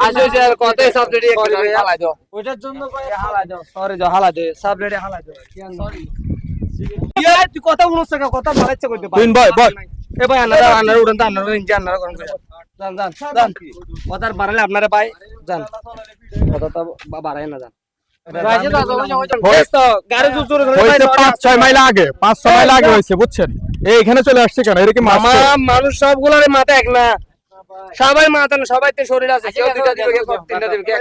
আসো স্যার কত সাবজেক্ট হালাই দাও ওইটার জন্য হালাই দাও সরি যাও হালাই দাও সাবজেক্ট হালাই দাও সরি তুই কথা বলছ না কথা মারাইছে কইতে পার তুই বয় বয় এ ভাই আনারা উড়ান আনারা ইঞ্জি আনারা করুন যান যান যান কথার বাড়ালে আপনারা ভাই যান কথা বাড়ায় না যান রাইজে দাও তো গাড়ি জুজুর ধরে হইছে 5-6 মাইল আগে 5-6 মাইল আগে হইছে বুঝছেন এইখানে চলে আসছে কেন এর কি মামা মানুষ সবগুলোর মাথা এক না সবাই মাথা না সবাই তে শরীর আছে কেউ দুইটা দিবে কেউ তিনটা দিবে কেউ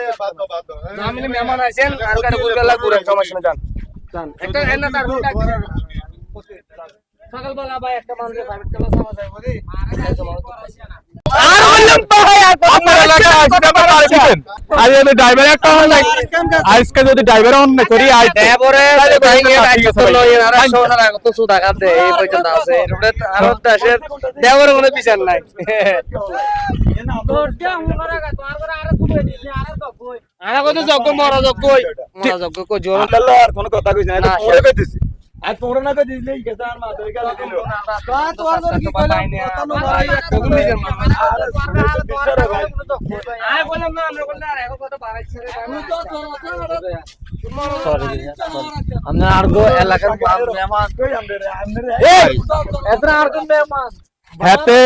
জামিনে মেহমান আছেন আর কাটা ঘুরবেলা ঘুরে সমস্যা জান জান একটা এন্না তার সকালবেলা ভাই একটা মানুষের প্রাইভেট ক্লাস আমার যায় বলি আর বললাম ভাই আর আপনার এলাকা আজকে আমার আছেন আর যদি ড্রাইভার একটা হন না আজকে যদি ড্রাইভার হন না করি আই তারপরে ভাই আজকে তো লই আর সোনার আগে তো সুদা কাটে এই পর্যন্ত আছে এটা আর দেশের দেওয়ার কোনো বিচার নাই আরে কত যোগ্য মরা যোগ্য কই জোর আর কোনো কথা কইছ না পরে কইতেছি আর তোমরা না দিলেই গেছে আর মা ধরে গেল তোর কি কইলাম কথা নো ভাই কখন নিয়ে যান আয় বললাম না আমরা বললাম আর এখন কথা বাড়াইছে রে সরি আমরা আরগো এলাকার মেহমান এই এতরা আরগো মেহমান হাতে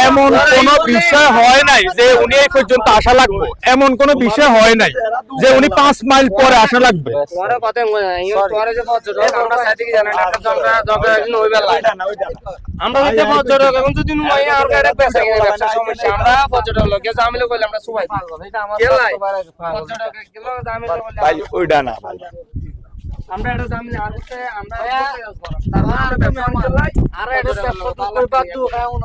এমন কোন বিষয় হয় নাই যে উনি এই পর্যন্ত আসা লাগবে এমন কোন বিষয় হয় নাই যে উনি 5 মাইল পরে আসা লাগবে পরে কথা তোরে যে পর্যটক আমরা সাইডে কি জানেন একটা আমরা জগা একদিন হইবে আমরা হইতে পর্যটক এখন যদি নয় আর গাড়ি পেছে ব্যবসা সমস্যা আমরা পর্যটক লোকে জামিলে কইলে আমরা সবাই এটা আমার পর্যটক গেল জামিলে বললে ভাই ওইডা না ভাই আমরা এটা জামিলে আর হচ্ছে আমরা তারপর ব্যবসা চালাই আর এটা ব্যবসা করবা তো কেমন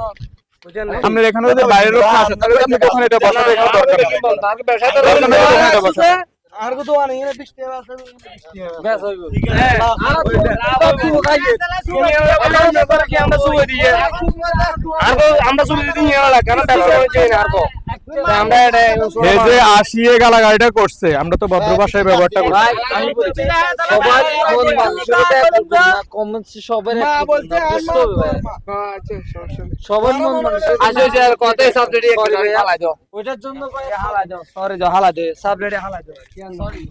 বুঝেন আপনার এখানে যদি বাইরের লোক আসে তাহলে আপনি কখন এটা বসার এখানে দরকার নেই তাকে ব্যবসা তো এটা বসা আরগো তো আনি এনে 20 টাকা আছে 20 টাকা বেশ হইব আর তুই খাইয়ে তুমি কি আমরা সুই দিয়ে আর আমরা সুই দিয়ে না কেন ব্যবসা হচ্ছে না আর আমরা এটা এই যে আসিয়ে গালাগালিটা করছে আমরা তো ভদ্র ভাষায় ব্যবহারটা করি ভাই আমি বলছি সবাই মন মানসিকতা কমন সবার বলতে সবার মন মানসিকতা আসো স্যার কত সাবজেক্ট হালাই দাও ওইটার জন্য হালাই দাও সরি যাও হালাই দাও সাবজেক্ট হালাই দাও সরি